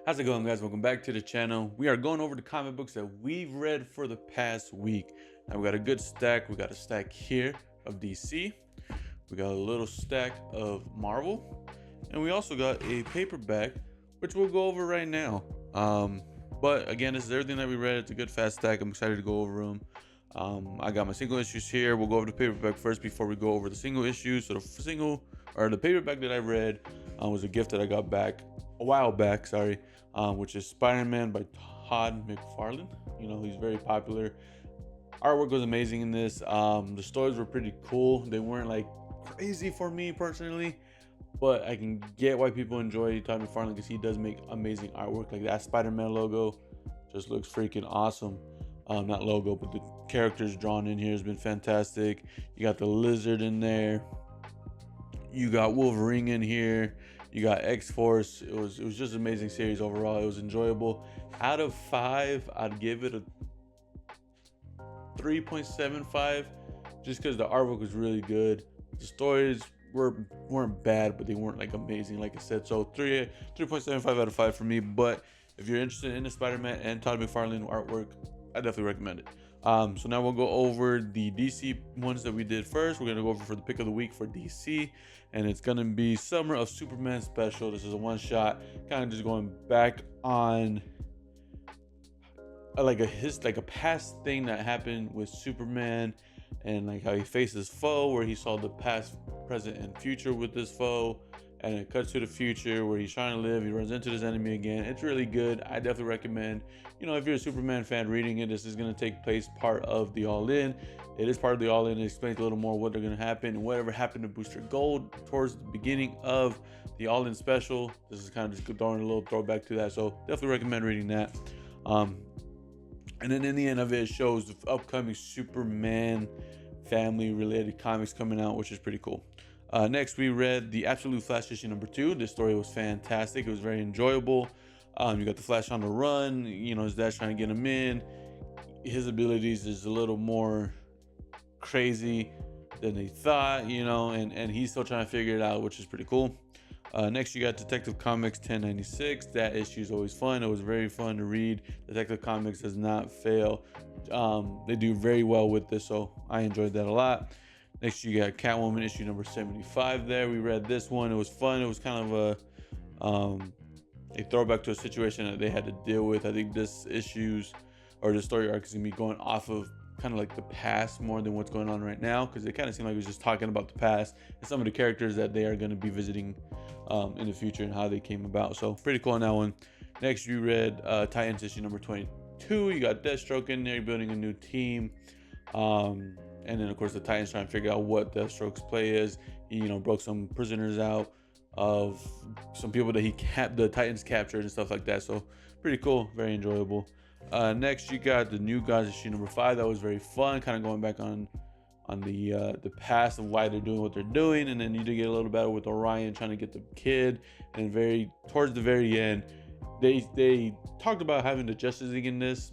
How's it going, guys? Welcome back to the channel. We are going over the comic books that we've read for the past week. Now we got a good stack. We got a stack here of DC. We got a little stack of Marvel, and we also got a paperback, which we'll go over right now. But again, this is everything that we read. It's a good fast stack. I'm excited to go over them. I got my single issues here. We'll go over the paperback first before we go over the single issues. So the paperback that I read was a gift that I got back a while back. Which is Spider-Man by Todd McFarlane. You know, he's very popular. Artwork was amazing in this. The stories were pretty cool. They weren't like crazy for me personally, but I can get why people enjoy Todd McFarlane because he does make amazing artwork. Like that Spider-Man logo just looks freaking awesome. Not logo, but the characters drawn in here has been fantastic. You got the Lizard in there. You got Wolverine in here. You got X-Force. It was just an amazing series overall. It was enjoyable. Out of 5, I'd give it a 3.75 just because the artwork was really good. The stories weren't bad, but they weren't like amazing, like I said. So 3.75 out of 5 for me. But if you're interested in the Spider-Man and Todd McFarlane artwork, I definitely recommend it. So now we'll go over the DC ones that we did first. We're gonna go over for the pick of the week for DC, and it's gonna be Summer of Superman special. This is a one shot, kind of just going back on like a past thing that happened with Superman, and like how he faced his foe, where he saw the past, present, and future with this foe. And it cuts to the future where he's trying to live. He runs into his enemy again. It's really good. I definitely recommend, if you're a Superman fan reading it, this is going to take place part of the All In. It is part of the All In. It explains a little more what they're going to happen and whatever happened to Booster Gold towards the beginning of the All In special. This is kind of just throwing a little throwback to that. So definitely recommend reading that. And then in the end of it, it shows the upcoming Superman family related comics coming out, which is pretty cool. Next, we read the Absolute Flash issue number 2. This story was fantastic. It was very enjoyable. You got the Flash on the run. His dad's trying to get him in. His abilities is a little more crazy than they thought, and he's still trying to figure it out, which is pretty cool. Next, you got Detective Comics 1096. That issue is always fun. It was very fun to read. Detective Comics does not fail. They do very well with this, so I enjoyed that a lot. Next, you got Catwoman issue number 75 there. We read this one. It was fun. It was kind of a throwback to a situation that they had to deal with. I think this story arc is going to be going off of kind of like the past more than what's going on right now, because it kind of seemed like it was just talking about the past and some of the characters that they are going to be visiting in the future and how they came about. So pretty cool on that one. Next, you read Titans issue number 22. You got Deathstroke in there, building a new team. And then, of course, the Titans trying to figure out what Deathstroke's play is. He, broke some prisoners out of some people that the Titans captured and stuff like that. So pretty cool, very enjoyable. Next, you got the New Gods issue number 5. That was very fun, kind of going back on the past of why they're doing what they're doing. And then you did get a little battle with Orion trying to get the kid. And towards the very end, they talked about having the Justice League in this.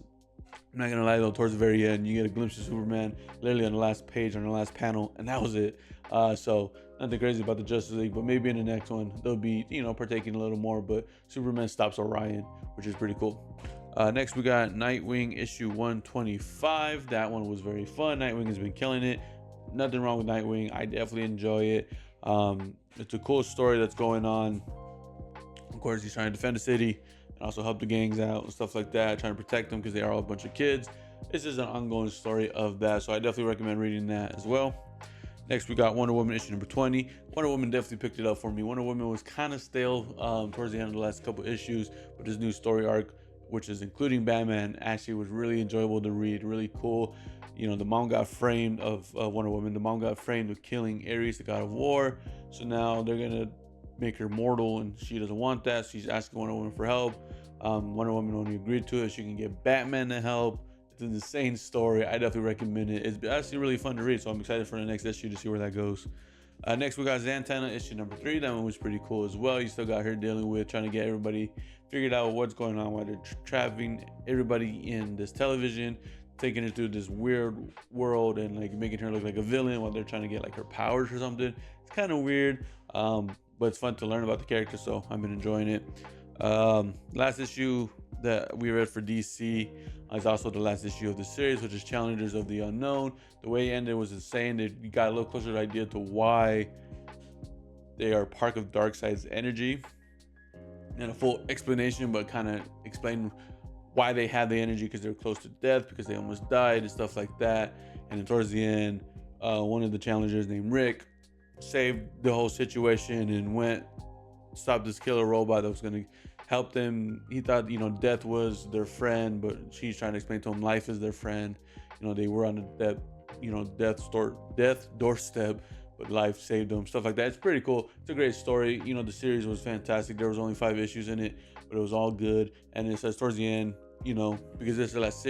I'm not gonna lie though, towards the very end, you get a glimpse of Superman literally on the last page, on the last panel, and that was it. So nothing crazy about the Justice League, but maybe in the next one they'll be, partaking a little more. But Superman stops Orion, which is pretty cool. Next, we got Nightwing issue 125. That one was very fun. Nightwing has been killing it. Nothing wrong with Nightwing. I definitely enjoy it. It's a cool story that's going on. Of course, he's trying to defend the city and also help the gangs out and stuff like that, trying to protect them because they are all a bunch of kids. This is an ongoing story of that, so I definitely recommend reading that as well. Next, we got Wonder Woman issue number 20. Wonder Woman definitely picked it up for me. Wonder Woman was kind of stale towards the end of the last couple issues, but this new story arc, which is including Batman, actually was really enjoyable to read, really cool. The mom got framed of Wonder Woman. The mom got framed with killing Ares, the god of war. So now they're gonna make her mortal, and she doesn't want that. She's asking Wonder Woman for help. Wonder Woman only agreed to it. She can get Batman to help. It's an insane story. I definitely recommend it. It's actually really fun to read, so I'm excited for the next issue to see where that goes. Next, we got Zatanna issue number 3. That one was pretty cool as well. You still got her dealing with trying to get everybody figured out what's going on, why they're trapping everybody in this television, taking her through this weird world and like making her look like a villain while they're trying to get like her powers or something. It's kind of weird, but it's fun to learn about the character, so I've been enjoying it. Last issue that we read for DC is also the last issue of the series, which is Challengers of the Unknown. The way it ended was insane. That you got a little closer to the idea to why they are part of Darkseid's energy, and a full explanation, but kind of explain why they had the energy, because they're close to death, because they almost died and stuff like that. And then towards the end, one of the challengers named Rick saved the whole situation and went stopped this killer robot that was going to help them. He thought, death was their friend, but she's trying to explain to him life is their friend. They were on the death doorstep, but life saved them, stuff like that. It's pretty cool. It's a great story. The series was fantastic. There was only 5 issues in it, but it was all good. And it says towards the end, because this is the last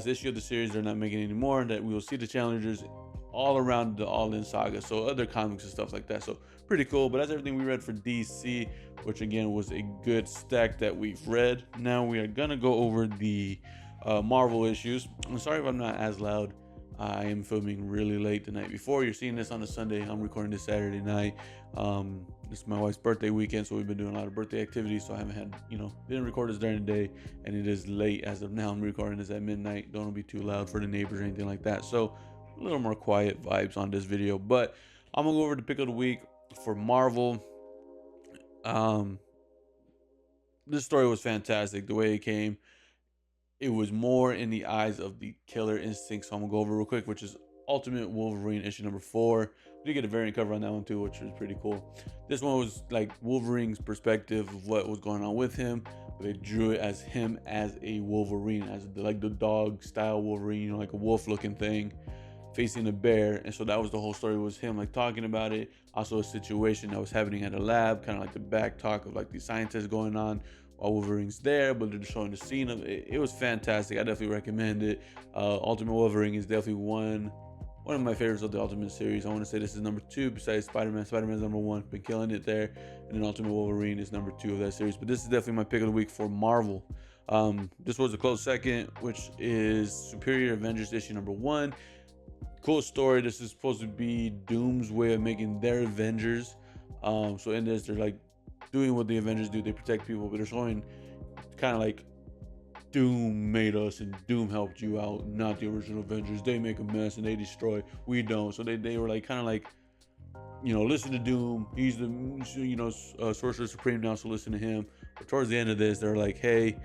issue of the series, they're not making any more, that we will see the challengers all around the All-In saga, so other comics and stuff like that. So pretty cool. But that's everything we read for DC, which again was a good stack that we've read. Now we are gonna go over the Marvel issues. I'm sorry if I'm not as loud. I am filming really late the night before. You're seeing this on a Sunday. I'm recording this Saturday night. It's my wife's birthday weekend, so we've been doing a lot of birthday activities. So I haven't had, didn't record this during the day, and it is late as of now. I'm recording this at midnight. Don't want to be too loud for the neighbors or anything like that. So a little more quiet vibes on this video. But I'm gonna go over the pick of the week for Marvel. This story was fantastic. The way it came, it was more in the eyes of the Killer Instinct. So I'm gonna go over real quick, which is Ultimate Wolverine issue number 4. We did get a variant cover on that one too, which was pretty cool. This one was like Wolverine's perspective of what was going on with him, but they drew it as him as a Wolverine, as like the dog style Wolverine, like a wolf looking thing facing a bear. And so that was the whole story, was him like talking about it. Also a situation that was happening at a lab, kind of like the back talk of like the scientists going on while Wolverine's there, but they're showing the scene of it. It was fantastic. I definitely recommend it. Ultimate Wolverine is definitely one of my favorites of the Ultimate series. I want to say this is number 2 besides Spider-Man. Spider-Man's number 1, been killing it there, and then Ultimate Wolverine is number 2 of that series. But this is definitely my pick of the week for Marvel. This was a close second, which is Superior Avengers issue number 1. Cool story. This is supposed to be Doom's way of making their Avengers. So in this, they're like doing what the Avengers do. They protect people, but they're showing kind of like Doom made us and Doom helped you out, not the original Avengers. They make a mess and they destroy. We don't. So they were like kind of like, listen to Doom. He's the Sorcerer Supreme now, so listen to him. But towards the end of this, they're like, hey,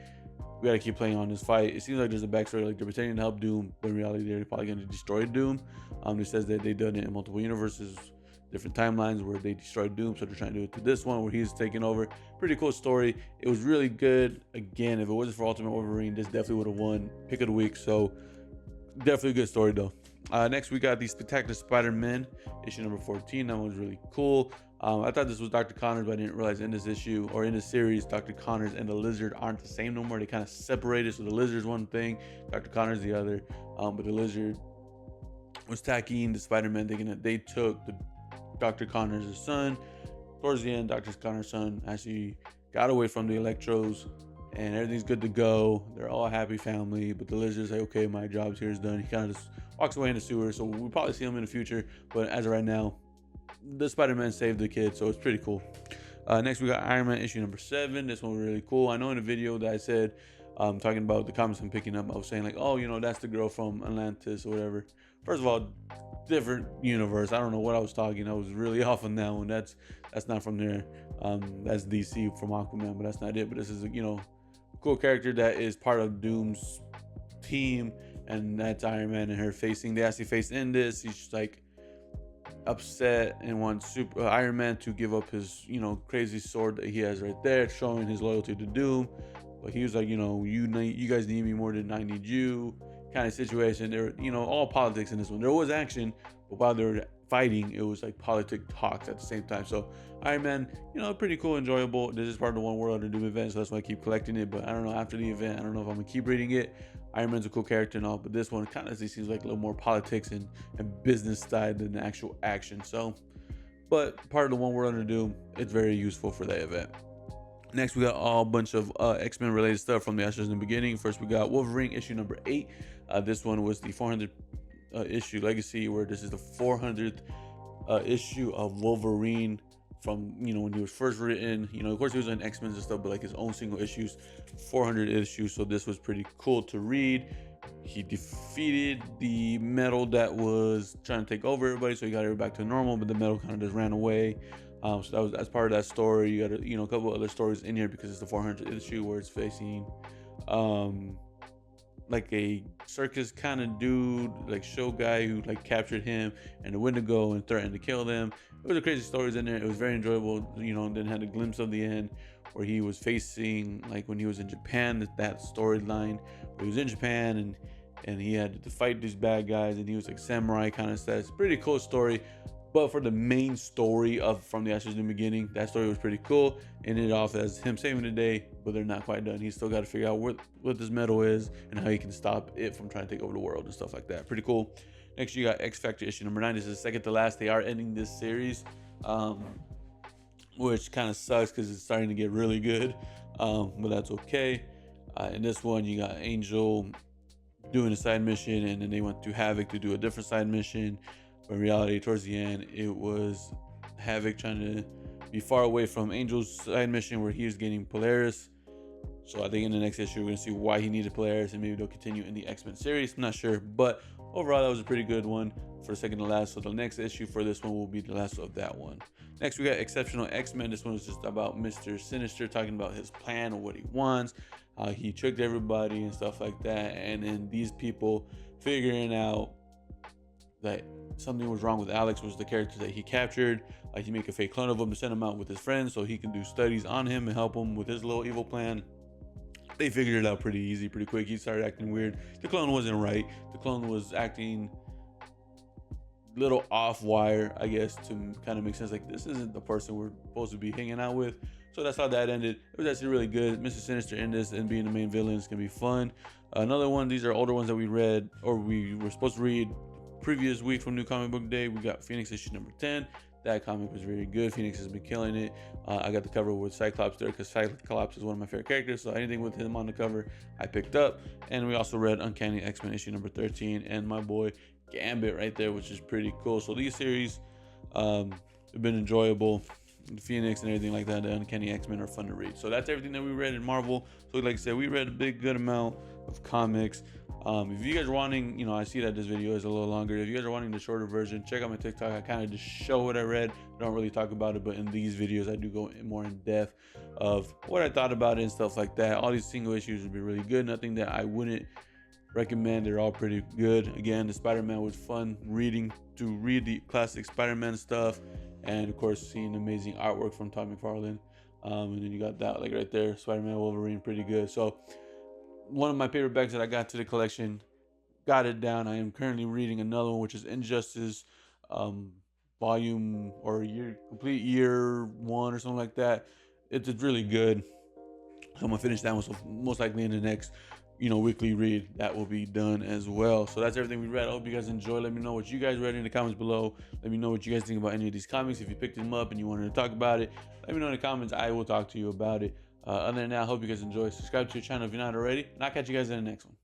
we gotta keep playing on this fight. It seems like there's a backstory, like they're pretending to help Doom, but in reality they're probably gonna destroy Doom. It says that they've done it in multiple universes, different timelines where they destroyed Doom, so they're trying to do it to this one where he's taking over. Pretty cool story. It was really good. Again, if it wasn't for Ultimate Wolverine, this definitely would have won pick of the week. So definitely a good story though. Next we got the Spectacular Spider-Man issue number 14. That one was really cool. I thought this was Dr. Connors, but I didn't realize in this issue, or in this series, Dr. Connors and the Lizard aren't the same no more. They kind of separated. So the Lizard's one thing, Dr. Connors the other. But the Lizard was attacking the Spider-Man, thinking that they took the Dr. Connors' son. Towards the end, Dr. Connors' son actually got away from the Electros, and everything's good to go. They're all a happy family. But the Lizard's like, okay, my job's here is done. He kind of just walks away in the sewer. So we'll probably see him in the future. But as of right now, the Spider-Man saved the kid, so it's pretty cool. Next we got Iron Man issue number 7. This one was really cool. I know in a video that I said, talking about the comics I'm picking up, I was saying like, oh, that's the girl from Atlantis or whatever. First of all, different universe. I don't know what I was talking. I was really off on that one. That's not from there. That's DC from Aquaman, but that's not it. But this is a cool character that is part of Doom's team, and that's Iron Man and her facing. They actually face in this. He's just like upset and wants Iron Man to give up his crazy sword that he has right there, showing his loyalty to Doom. But he was like, you guys need me more than I need you, kind of situation. There all politics in this one. There was action, but while they were fighting, it was like politic talks at the same time. So Iron Man, pretty cool, enjoyable. This is part of the One World Under Doom event, so that's why I keep collecting it. But I don't know, after the event, I don't know if I'm gonna keep reading it. Iron Man's a cool character and all, but this one kind of seems like a little more politics and business side than the actual action. So, but part of the One World Under Doom, it's very useful for that event. Next, we got a bunch of X-Men related stuff from the Ashes in the beginning. First, we got Wolverine issue number 8. This one was the 400th issue legacy, where this is the 400th issue of Wolverine from, you know, when he was first written. You know, of course he was in X-Men and stuff, but like his own single issues, 400 issues. So this was pretty cool to read. He defeated the metal that was trying to take over everybody, so he got everybody back to normal, but the metal kind of just ran away. So that was, as part of that story. You got, you know, a couple other stories in here because it's the 400th issue where it's facing like a circus kind of dude, like show guy, who like captured him and the Wendigo and threatened to kill them. It was a crazy stories in there. It was very enjoyable, you know. And then had a glimpse of the end where he was facing, like when he was in Japan, that storyline where he was in Japan and he had to fight these bad guys, and he was like samurai kind of stuff. Pretty cool story. But for the main story of From the Ashes in the Beginning, that story was pretty cool. Ended off as him saving the day, but they're not quite done. He's still got to figure out what this metal is and how he can stop it from trying to take over the world and stuff like that. Pretty cool. Next, you got X Factor issue number 9. This is second to last. They are ending this series, which kind of sucks because it's starting to get really good, but that's okay. In this one, you got Angel doing a side mission, and then they went to Havoc to do a different side mission. But in reality, towards the end, it was Havoc trying to be far away from Angel's side mission where he was getting Polaris. So I think in the next issue, we're going to see why he needed Polaris, and maybe they'll continue in the X-Men series. I'm not sure. But overall, that was a pretty good one for second to last. So the next issue for this one will be the last of that one. Next, we got Exceptional X-Men. This one was just about Mr. Sinister talking about his plan or what he wants. He tricked everybody and stuff like that. And then these people figuring out that something was wrong with Alex, was the character that he captured. He make a fake clone of him to send him out with his friends so he can do studies on him and help him with his little evil plan. They figured it out pretty easy, pretty quick. He started acting weird. The clone wasn't right. The clone was acting a little off wire, I guess, to kind of make sense. Like, this isn't the person we're supposed to be hanging out with. So that's how that ended. It was actually really good. Mr. Sinister in this and being the main villain is gonna be fun. Another one, these are older ones that we read, or we were supposed to read previous week from New Comic Book Day. We got Phoenix issue number 10. That comic was very good. Phoenix has been killing it. I got the cover with Cyclops there because Cyclops is one of my favorite characters, so anything with him on the cover I picked up. And we also read Uncanny X-Men issue number 13 and my boy Gambit right there, which is pretty cool. So these series have been enjoyable. The Phoenix and everything like that, the Uncanny X-Men are fun to read. So that's everything that we read in Marvel. So like I said, we read a good amount of comics. If you guys are wanting, you know, I see that this video is a little longer. If you guys are wanting the shorter version, check out my TikTok. I kind of just show what I read. I don't really talk about it, but in these videos, I do go more in depth of what I thought about it and stuff like that. All these single issues would be really good. Nothing that I wouldn't recommend. They're all pretty good. Again, the Spider-Man was fun reading, to read the classic Spider-Man stuff, and of course, seeing amazing artwork from Todd McFarlane. And then you got that, like right there, Spider-Man, Wolverine, pretty good. So one of my favorite backs that I got to the collection, got it down. I am currently reading another one, which is Injustice volume or complete year 1 or something like that. It's really good. So I'm gonna finish that one. So most likely in the next, you know, weekly read, that will be done as well. So that's everything we read. I hope you guys enjoy. Let me know what you guys read in the comments below. Let me know what you guys think about any of these comics. If you picked them up and you wanted to talk about it, let me know in the comments. I will talk to you about it. Other than that, I hope you guys enjoy. Subscribe to your channel if you're not already, and I'll catch you guys in the next one.